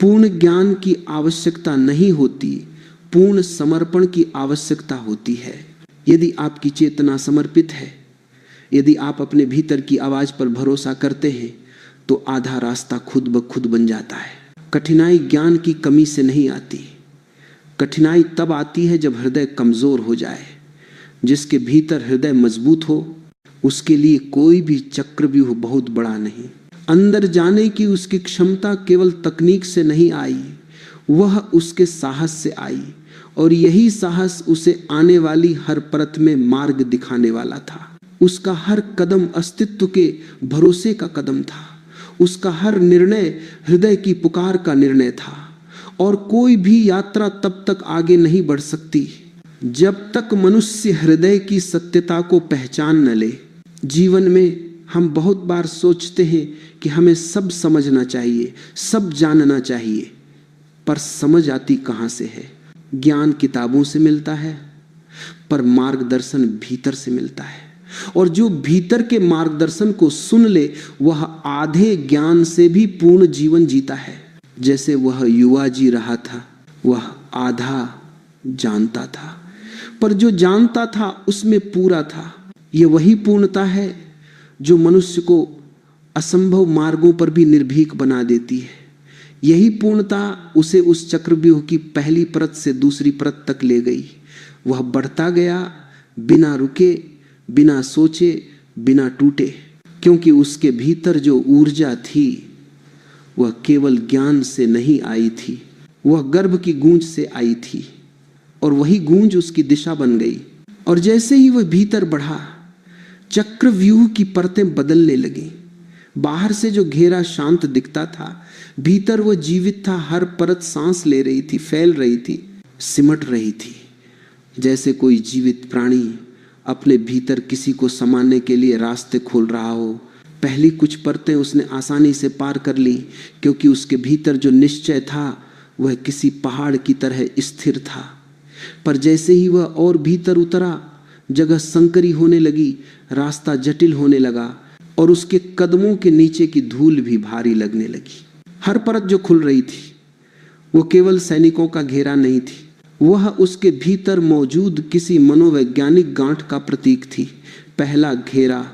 पूर्ण ज्ञान की आवश्यकता नहीं होती, पूर्ण समर्पण की आवश्यकता होती है। यदि आपकी चेतना समर्पित है, यदि आप अपने भीतर की आवाज पर भरोसा करते हैं तो आधा रास्ता खुद ब खुद बन जाता है। कठिनाई ज्ञान की कमी से नहीं आती। कठिनाई तब आती है जब हृदय कमजोर हो जाए। जिसके भीतर हृदय मजबूत हो उसके लिए कोई भी चक्रव्यूह बहुत बड़ा नहीं। अंदर जाने की उसकी क्षमता केवल तकनीक से नहीं आई, वह उसके साहस से आई। और यही साहस उसे आने वाली हर परत में मार्ग दिखाने वाला था। उसका हर कदम अस्तित्व के भरोसे का कदम था। उसका हर निर्णय हृदय की पुकार का निर्णय था। और कोई भी यात्रा तब तक आगे नहीं बढ़ सकती जब तक मनुष्य हृदय की सत्यता को पहचान न ले। जीवन में हम बहुत बार सोचते हैं कि हमें सब समझना चाहिए, सब जानना चाहिए, पर समझ आती कहाँ से है? ज्ञान किताबों से मिलता है, पर मार्गदर्शन भीतर से मिलता है। और जो भीतर के मार्गदर्शन को सुन ले वह आधे ज्ञान से भी पूर्ण जीवन जीता है। जैसे वह युवा जी रहा था, वह आधा जानता था, पर जो जानता था उसमें पूरा था। यह वही पूर्णता है जो मनुष्य को असंभव मार्गों पर भी निर्भीक बना देती है। यही पूर्णता उसे उस चक्रव्यूह की पहली परत से दूसरी परत तक ले गई। वह बढ़ता गया बिना रुके, बिना सोचे, बिना टूटे, क्योंकि उसके भीतर जो ऊर्जा थी वह केवल ज्ञान से नहीं आई थी, वह गर्भ की गूंज से आई थी। और वही गूंज उसकी दिशा बन गई। और जैसे ही वह भीतर बढ़ा चक्रव्यूह की परतें बदलने लगी। बाहर से जो घेरा शांत दिखता था, भीतर वह जीवित था। हर परत सांस ले रही थी, फैल रही थी, सिमट रही थी। जैसे कोई जीवित प्राणी अपने भीतर किसी को समाने के लिए रास्ते खोल रहा हो। पहली कुछ परतें उसने आसानी से पार कर ली, क्योंकि उसके भीतर जो निश्चय था वह किसी पहाड़ की तरह स्थिर था। पर जैसे ही वह और भीतर उतरा, जगह संकरी होने लगी, रास्ता जटिल होने लगा और उसके कदमों के नीचे की धूल भी भारी लगने लगी। हर परत जो खुल रही थी वो केवल सैनिकों का घेरा नहीं थी, वह उसके भीतर मौजूद किसी मनोवैज्ञानिक गांठ का प्रतीक थी। पहला घेरा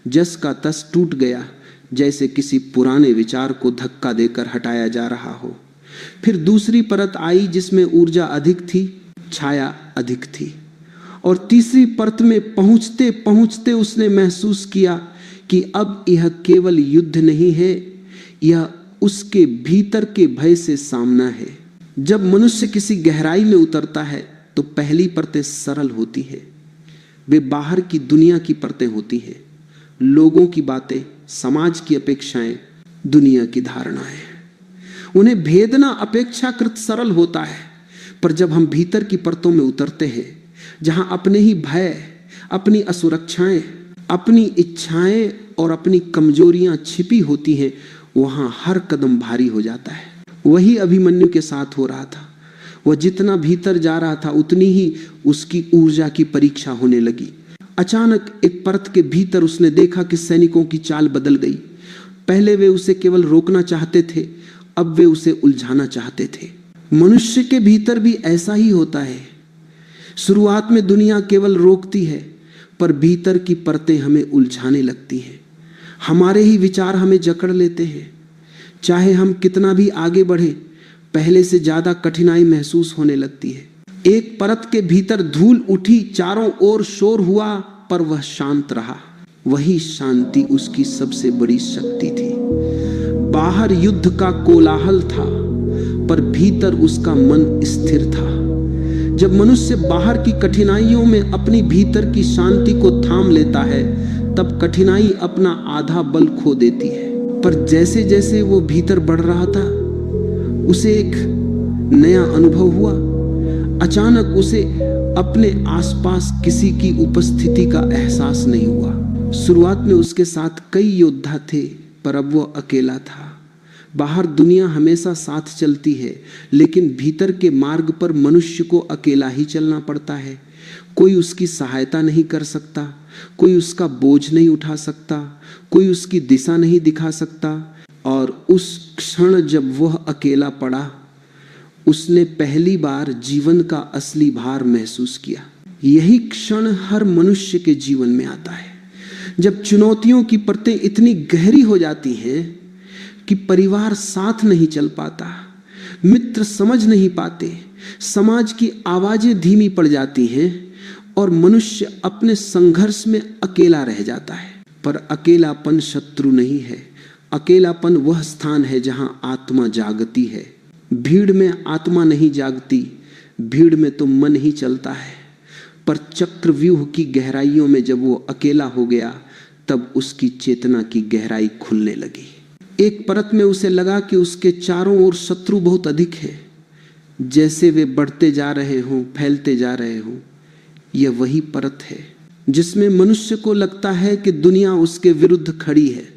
जस का तस टूट गया, जैसे किसी पुराने विचार को धक्का देकर हटाया जा रहा हो। फिर दूसरी परत आई जिसमें ऊर्जा अधिक थी, छाया अधिक थी। और तीसरी परत में पहुंचते पहुंचते उसने महसूस किया कि अब यह केवल युद्ध नहीं है, यह उसके भीतर के भय से सामना है। जब मनुष्य किसी गहराई में उतरता है तो पहली परतें सरल होती है, वे बाहर की दुनिया की परतें होती हैं, लोगों की बातें, समाज की अपेक्षाएं, दुनिया की धारणाएं। उन्हें भेदना अपेक्षाकृत सरल होता है, पर जब हम भीतर की परतों में उतरते हैं, जहां अपने ही भय, अपनी असुरक्षाएं, अपनी इच्छाएं और अपनी कमजोरियां छिपी होती हैं, वहां हर कदम भारी हो जाता है। वही अभिमन्यु के साथ हो रहा था। वह जितना भीतर जा रहा था उतनी ही उसकी ऊर्जा की परीक्षा होने लगी। अचानक एक परत के भीतर उसने देखा कि सैनिकों की चाल बदल गई। पहले वे उसे केवल रोकना चाहते थे, अब वे उसे उलझाना चाहते थे। मनुष्य के भीतर भी ऐसा ही होता है। शुरुआत में दुनिया केवल रोकती है, पर भीतर की परतें हमें उलझाने लगती हैं। हमारे ही विचार हमें जकड़ लेते हैं। चाहे हम कितना भी आगे बढ़े, पहले से ज्यादा कठिनाई महसूस होने लगती है। एक परत के भीतर धूल उठी, चारों ओर शोर हुआ, पर वह शांत रहा। वही शांति उसकी सबसे बड़ी शक्ति थी। बाहर युद्ध का कोलाहल था, पर भीतर उसका मन स्थिर था। जब मनुष्य बाहर की कठिनाइयों में अपनी भीतर की शांति को थाम लेता है, तब कठिनाई अपना आधा बल खो देती है। पर जैसे जैसे वो भीतर बढ़ रहा था, उसे एक नया अनुभव हुआ। अचानक उसे अपने आसपास किसी की उपस्थिति का एहसास नहीं हुआ। शुरुआत में उसके साथ कई योद्धा थे, पर अब वो अकेला था। बाहर दुनिया हमेशा साथ चलती है, लेकिन भीतर के मार्ग पर मनुष्य को अकेला ही चलना पड़ता है। कोई उसकी सहायता नहीं कर सकता, कोई उसका बोझ नहीं उठा सकता, कोई उसकी दिशा नहीं दिखा सकता। और उस क्षण जब वह अकेला पड़ा, उसने पहली बार जीवन का असली भार महसूस किया। यही क्षण हर मनुष्य के जीवन में आता है, जब चुनौतियों की परतें इतनी गहरी हो जाती हैं कि परिवार साथ नहीं चल पाता, मित्र समझ नहीं पाते, समाज की आवाजें धीमी पड़ जाती हैं और मनुष्य अपने संघर्ष में अकेला रह जाता है। पर अकेलापन शत्रु नहीं है। अकेलापन वह स्थान है जहां आत्मा जागती है। भीड़ में आत्मा नहीं जागती, भीड़ में तो मन ही चलता है। पर चक्रव्यूह की गहराइयों में जब वो अकेला हो गया, तब उसकी चेतना की गहराई खुलने लगी। एक परत में उसे लगा कि उसके चारों ओर शत्रु बहुत अधिक है। जैसे वे बढ़ते जा रहे हों, फैलते जा रहे हों, यह वही परत है जिसमें मनुष्य को लगता है कि दुनिया उसके विरुद्ध खड़ी है।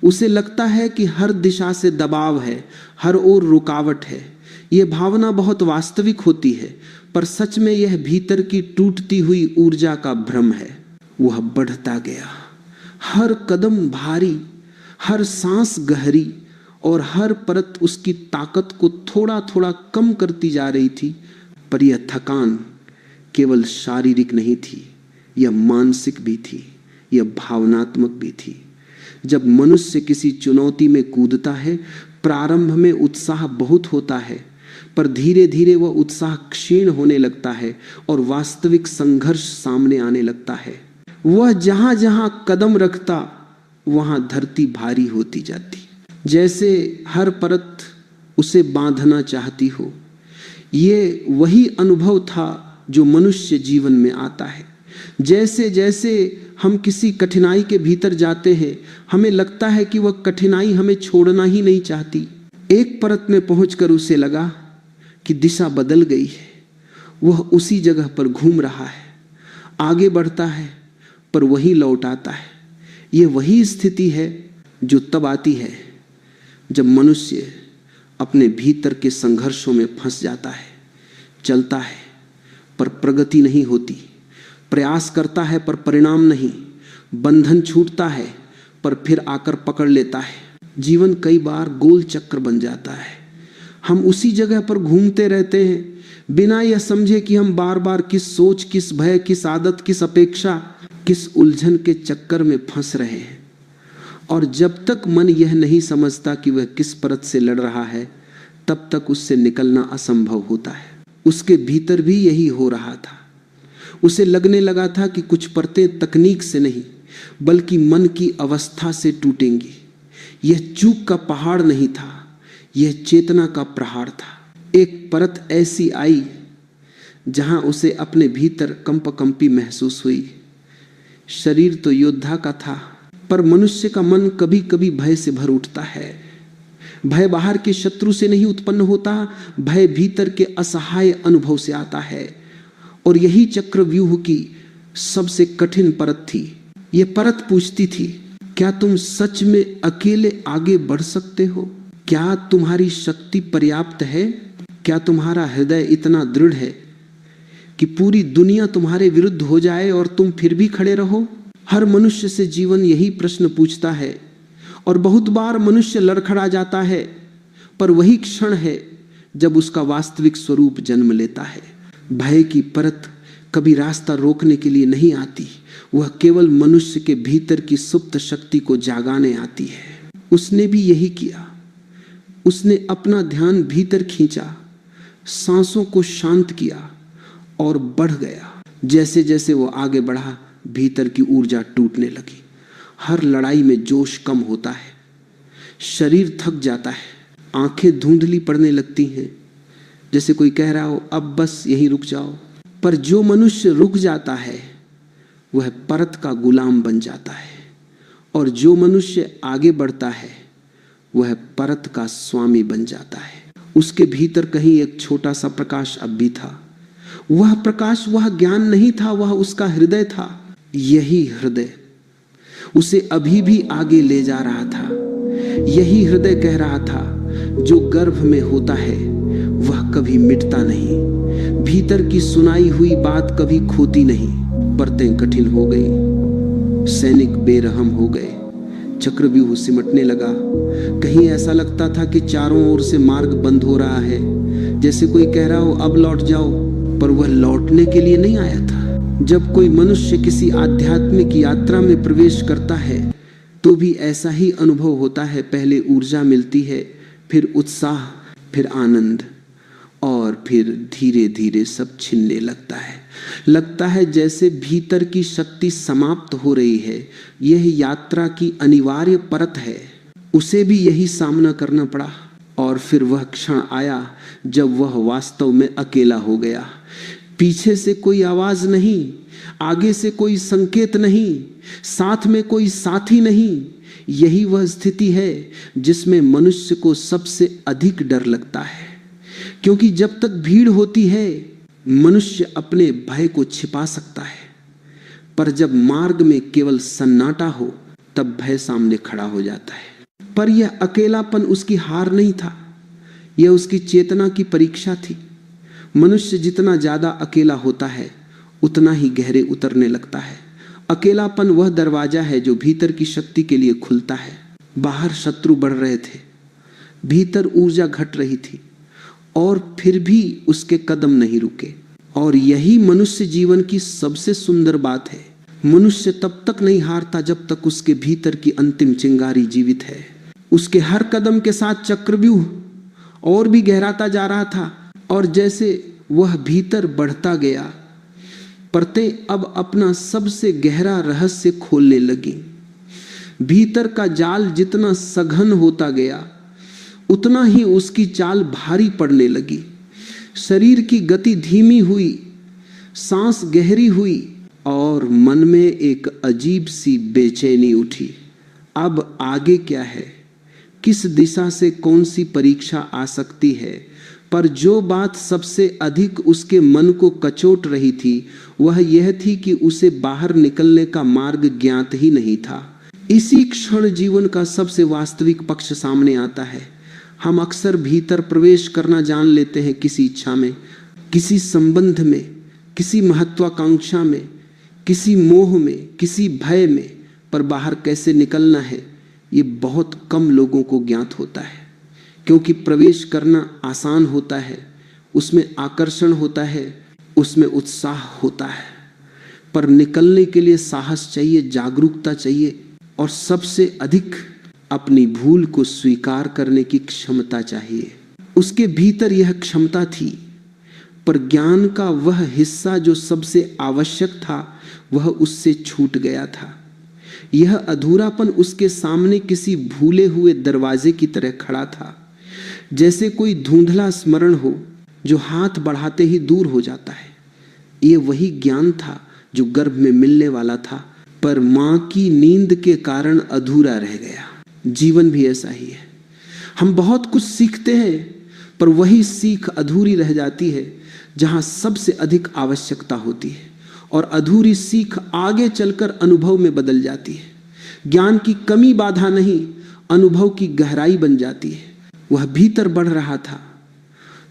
उसे लगता है कि हर दिशा से दबाव है, हर ओर रुकावट है। यह भावना बहुत वास्तविक होती है, पर सच में यह भीतर की टूटती हुई ऊर्जा का भ्रम है। वह बढ़ता गया, हर कदम भारी, हर सांस गहरी, और हर परत उसकी ताकत को थोड़ा थोड़ा कम करती जा रही थी। पर यह थकान केवल शारीरिक नहीं थी, यह मानसिक भी थी, यह भावनात्मक भी थी। जब मनुष्य किसी चुनौती में कूदता है, प्रारंभ में उत्साह बहुत होता है, पर धीरे धीरे वह उत्साह क्षीण होने लगता है और वास्तविक संघर्ष सामने आने लगता है। वह जहां जहां कदम रखता, वहां धरती भारी होती जाती, जैसे हर परत उसे बांधना चाहती हो। ये वही अनुभव था जो मनुष्य जीवन में आता है। जैसे जैसे हम किसी कठिनाई के भीतर जाते हैं, हमें लगता है कि वह कठिनाई हमें छोड़ना ही नहीं चाहती। एक परत में पहुंचकर उसे लगा कि दिशा बदल गई है। वह उसी जगह पर घूम रहा है, आगे बढ़ता है, पर वहीं लौट आता है। यह वही स्थिति है जो तब आती है जब मनुष्य अपने भीतर के संघर्षों में फंस जाता है। चलता है पर प्रगति नहीं होती, प्रयास करता है पर परिणाम नहीं, बंधन छूटता है पर फिर आकर पकड़ लेता है। जीवन कई बार गोल चक्र बन जाता है। हम उसी जगह पर घूमते रहते हैं, बिना यह समझे कि हम बार बार किस सोच, किस भय, किस आदत, किस अपेक्षा, किस उलझन के चक्कर में फंस रहे हैं। और जब तक मन यह नहीं समझता कि वह किस परत से लड़ रहा है, तब तक उससे निकलना असंभव होता है। उसके भीतर भी यही हो रहा था। उसे लगने लगा था कि कुछ परतें तकनीक से नहीं बल्कि मन की अवस्था से टूटेंगी। यह चूक का पहाड़ नहीं था, यह चेतना का प्रहार था। एक परत ऐसी आई जहां उसे अपने भीतर कंपकंपी महसूस हुई। शरीर तो योद्धा का था, पर मनुष्य का मन कभी कभी भय से भर उठता है। भय बाहर के शत्रु से नहीं उत्पन्न होता, भय भीतर के असहाय अनुभव से आता है। और यही चक्रव्यूह की सबसे कठिन परत थी। यह परत पूछती थी, क्या तुम सच में अकेले आगे बढ़ सकते हो? क्या तुम्हारी शक्ति पर्याप्त है? क्या तुम्हारा हृदय इतना दृढ़ है कि पूरी दुनिया तुम्हारे विरुद्ध हो जाए और तुम फिर भी खड़े रहो? हर मनुष्य से जीवन यही प्रश्न पूछता है और बहुत बार मनुष्य लड़खड़ा जाता है, पर वही क्षण है जब उसका वास्तविक स्वरूप जन्म लेता है। भय की परत कभी रास्ता रोकने के लिए नहीं आती, वह केवल मनुष्य के भीतर की सुप्त शक्ति को जागाने आती है। उसने भी यही किया। उसने अपना ध्यान भीतर खींचा, सांसों को शांत किया और बढ़ गया। जैसे जैसे वो आगे बढ़ा, भीतर की ऊर्जा टूटने लगी। हर लड़ाई में जोश कम होता है, शरीर थक जाता है, आंखें धुंधली पड़ने लगती हैं, जैसे कोई कह रहा हो अब बस यहीं रुक जाओ। पर जो मनुष्य रुक जाता है वह परत का गुलाम बन जाता है, और जो मनुष्य आगे बढ़ता है वह परत का स्वामी बन जाता है। उसके भीतर कहीं एक छोटा सा प्रकाश अब भी था। वह प्रकाश वह ज्ञान नहीं था, वह उसका हृदय था। यही हृदय उसे अभी भी आगे ले जा रहा था। यही हृदय कह रहा था, जो गर्भ में होता है वह कभी मिटता नहीं। भीतर की सुनाई हुई बात कभी खोती नहीं। परतें कठिन हो गई, सैनिक बेरहम हो गए, चक्रव्यूह सिमटने लगा। कहीं ऐसा लगता था कि चारों ओर से मार्ग बंद हो रहा है, जैसे कोई कह रहा हो अब लौट जाओ, पर वह लौटने के लिए नहीं आया था। जब कोई मनुष्य किसी आध्यात्मिक यात्रा में प्रवेश करता है तो भी ऐसा ही अनुभव होता है। पहले ऊर्जा मिलती है, फिर उत्साह, फिर आनंद, और फिर धीरे धीरे सब छिनने लगता है। लगता है जैसे भीतर की शक्ति समाप्त हो रही है। यह यात्रा की अनिवार्य परत है। उसे भी यही सामना करना पड़ा। और फिर वह क्षण आया जब वह वास्तव में अकेला हो गया। पीछे से कोई आवाज नहीं, आगे से कोई संकेत नहीं, साथ में कोई साथी नहीं। यही वह स्थिति है जिसमें मनुष्य को सबसे अधिक डर लगता है, क्योंकि जब तक भीड़ होती है मनुष्य अपने भय को छिपा सकता है, पर जब मार्ग में केवल सन्नाटा हो तब भय सामने खड़ा हो जाता है। पर यह अकेलापन उसकी हार नहीं था, यह उसकी चेतना की परीक्षा थी। मनुष्य जितना ज्यादा अकेला होता है उतना ही गहरे उतरने लगता है। अकेलापन वह दरवाजा है जो भीतर की शक्ति के लिए खुलता है। बाहर शत्रु बढ़ रहे थे, भीतर ऊर्जा घट रही थी, और फिर भी उसके कदम नहीं रुके। और यही मनुष्य जीवन की सबसे सुंदर बात है। मनुष्य तब तक नहीं हारता जब तक उसके भीतर की अंतिम चिंगारी जीवित है। उसके हर कदम के साथ चक्रव्यूह और भी गहराता जा रहा था, और जैसे वह भीतर बढ़ता गया, परतें अब अपना सबसे गहरा रहस्य खोलने लगी। भीतर का जाल जितना सघन होता गया उतना ही उसकी चाल भारी पड़ने लगी। शरीर की गति धीमी हुई, सांस गहरी हुई, और मन में एक अजीब सी बेचैनी उठी। अब आगे क्या है, किस दिशा से कौन सी परीक्षा आ सकती है? पर जो बात सबसे अधिक उसके मन को कचोट रही थी वह यह थी कि उसे बाहर निकलने का मार्ग ज्ञात ही नहीं था। इसी क्षण जीवन का सबसे वास्तविक पक्ष सामने आता है। हम अक्सर भीतर प्रवेश करना जान लेते हैं, किसी इच्छा में, किसी संबंध में, किसी महत्वाकांक्षा में, किसी मोह में, किसी भय में, पर बाहर कैसे निकलना है ये बहुत कम लोगों को ज्ञात होता है। क्योंकि प्रवेश करना आसान होता है, उसमें आकर्षण होता है, उसमें उत्साह होता है, पर निकलने के लिए साहस चाहिए, जागरूकता चाहिए, और सबसे अधिक अपनी भूल को स्वीकार करने की क्षमता चाहिए। उसके भीतर यह क्षमता थी, पर ज्ञान का वह हिस्सा जो सबसे आवश्यक था वह उससे छूट गया था। यह अधूरापन उसके सामने किसी भूले हुए दरवाजे की तरह खड़ा था, जैसे कोई धुंधला स्मरण हो जो हाथ बढ़ाते ही दूर हो जाता है। ये वही ज्ञान था जो गर्भ में मिलने वाला था, पर मां की नींद के कारण अधूरा रह गया। जीवन भी ऐसा ही है। हम बहुत कुछ सीखते हैं, पर वही सीख अधूरी रह जाती है जहां सबसे अधिक आवश्यकता होती है, और अधूरी सीख आगे चलकर अनुभव में बदल जाती है। ज्ञान की कमी बाधा नहीं, अनुभव की गहराई बन जाती है। वह भीतर बढ़ रहा था,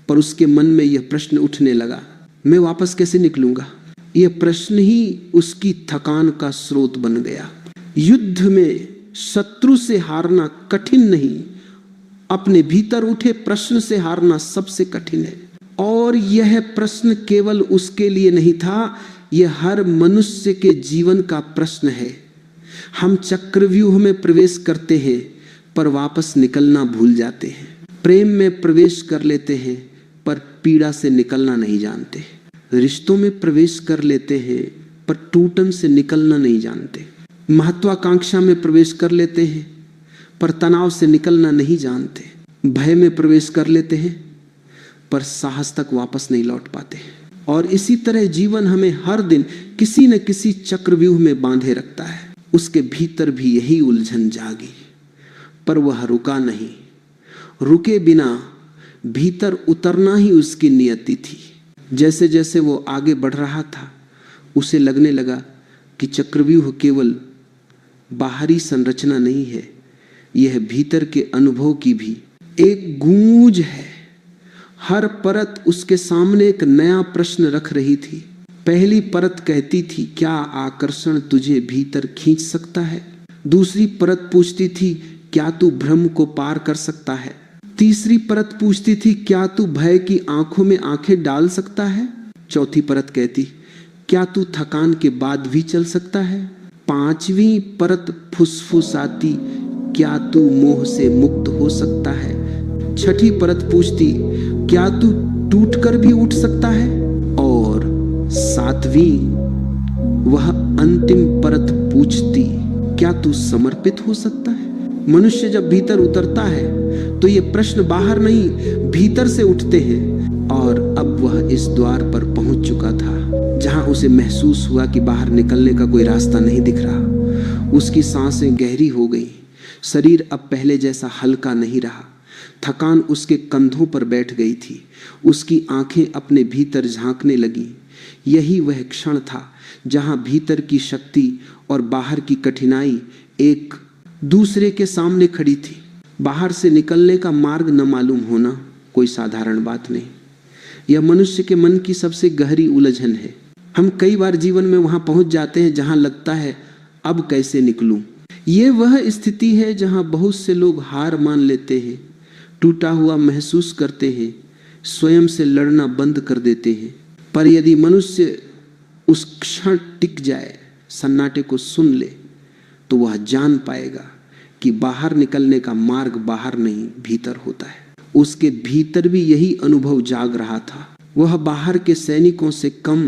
पर उसके मन में यह प्रश्न उठने लगा, मैं वापस कैसे निकलूंगा? यह प्रश्न ही उसकी थकान का स्रोत बन गया। युद्ध में शत्रु से हारना कठिन नहीं, अपने भीतर उठे प्रश्न से हारना सबसे कठिन है। और यह प्रश्न केवल उसके लिए नहीं था, यह हर मनुष्य के जीवन का प्रश्न है। हम चक्रव्यूह में प्रवेश करते हैं, पर वापस निकलना भूल जाते हैं। प्रेम में प्रवेश कर लेते हैं, पर पीड़ा से निकलना नहीं जानते। रिश्तों में प्रवेश कर लेते हैं, पर टूटन से निकलना नहीं जानते। महत्वाकांक्षा में प्रवेश कर लेते हैं, पर तनाव से निकलना नहीं जानते। भय में प्रवेश कर लेते हैं, पर साहस तक वापस नहीं लौट पाते। और इसी तरह जीवन हमें हर दिन किसी न किसी चक्रव्यूह में बांधे रखता है। उसके भीतर भी यही उलझन जागी, पर वह रुका नहीं। रुके बिना भीतर उतरना ही उसकी नियति थी। जैसे जैसे वो आगे बढ़ रहा था, उसे लगने लगा कि चक्रव्यूह केवल बाहरी संरचना नहीं है, यह भीतर के अनुभव की भी एक गूंज है। हर परत उसके सामने एक नया प्रश्न रख रही थी। पहली परत कहती थी, क्या आकर्षण तुझे भीतर खींच सकता है? दूसरी परत पूछती थी, क्या तू भ्रम को पार कर सकता है? तीसरी परत पूछती थी, क्या तू भय की आंखों में आंखें डाल सकता है? चौथी परत कहती, क्या तू थकान के बाद भी चल सकता है? पांचवी परत फुसफुसाती, क्या तू मोह से मुक्त हो सकता है? छठी परत पूछती, क्या तू टूटकर भी उठ सकता है? और सातवीं वह अंतिम परत पूछती, क्या तू समर्पित हो सकता है? मनुष्य जब भीतर उतरता है तो ये प्रश्न बाहर नहीं भीतर से उठते हैं। और अब वह इस द्वार पर पहुंच चुका था जहां उसे महसूस हुआ कि बाहर निकलने का कोई रास्ता नहीं दिख रहा। उसकी सांसें गहरी हो गई, शरीर अब पहले जैसा हल्का नहीं रहा। थकान उसके कंधों पर बैठ गई थी। उसकी आंखें अपने भीतर झांकने लगी। यही वह क्षण था जहां भीतर की शक्ति और बाहर की कठिनाई एक दूसरे के सामने खड़ी थी। बाहर से निकलने का मार्ग न मालूम होना कोई साधारण बात नहीं। यह मनुष्य के मन की सबसे गहरी उलझन है। हम कई बार जीवन में वहां पहुंच जाते हैं जहां लगता है अब कैसे निकलूं। यह वह स्थिति है जहां बहुत से लोग हार मान लेते हैं, टूटा हुआ महसूस करते हैं, स्वयं से लड़ना बंद कर देते हैं। पर यदि मनुष्य उस क्षण टिक जाए, सन्नाटे को सुन ले, तो वह जान पाएगा कि बाहर निकलने का मार्ग बाहर नहीं भीतर होता है। उसके भीतर भी यही अनुभव जाग रहा था। वह बाहर के सैनिकों से कम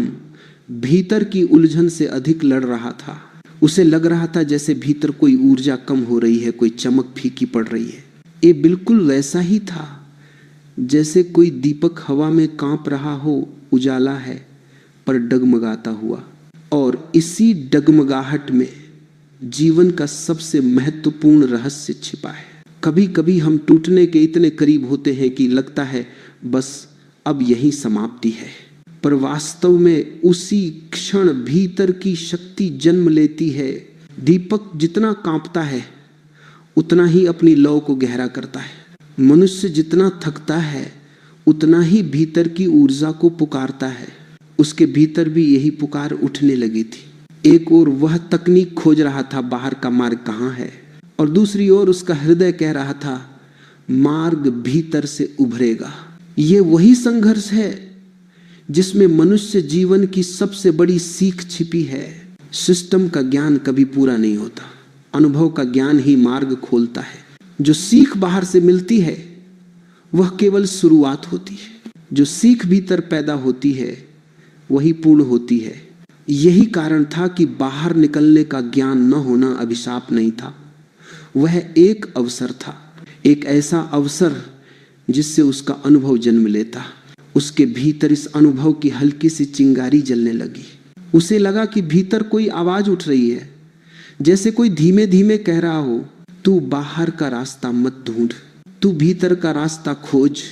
भीतर की उलझन से अधिक लड़ रहा था। उसे लग रहा था जैसे भीतर कोई ऊर्जा कम हो रही है, कोई चमक फीकी पड़ रही है। ये बिल्कुल वैसा ही था जैसे कोई दीपक हवा में कांप रहा हो, उजाला है पर डगमगाता हुआ। और इसी डगमगाहट में जीवन का सबसे महत्वपूर्ण रहस्य छिपा है। कभी कभी हम टूटने के इतने करीब होते हैं कि लगता है बस अब यही समाप्ति है, पर वास्तव में उसी क्षण भीतर की शक्ति जन्म लेती है। दीपक जितना कांपता है उतना ही अपनी लौ को गहरा करता है। मनुष्य जितना थकता है उतना ही भीतर की ऊर्जा को पुकारता है। उसके भीतर भी यही पुकार उठने लगी थी। एक ओर वह तकनीक खोज रहा था बाहर का मार्ग कहाँ है, और दूसरी ओर उसका हृदय कह रहा था मार्ग भीतर से उभरेगा। ये वही संघर्ष है जिसमें मनुष्य जीवन की सबसे बड़ी सीख छिपी है। सिस्टम का ज्ञान कभी पूरा नहीं होता, अनुभव का ज्ञान ही मार्ग खोलता है। जो सीख बाहर से मिलती है वह केवल शुरुआत होती है। जो सीख भीतर पैदा होती है वही पूर्ण होती है। यही कारण था कि बाहर निकलने का ज्ञान न होना अभिशाप नहीं था, वह एक अवसर था, एक ऐसा अवसर जिससे उसका अनुभव जन्म लेता। उसके भीतर इस अनुभव की हल्की सी चिंगारी जलने लगी। उसे लगा कि भीतर कोई आवाज उठ रही है, जैसे कोई धीमे धीमे कह रहा हो, तू बाहर का रास्ता मत ढूंढ, तू भीतर का रास्ता खोज।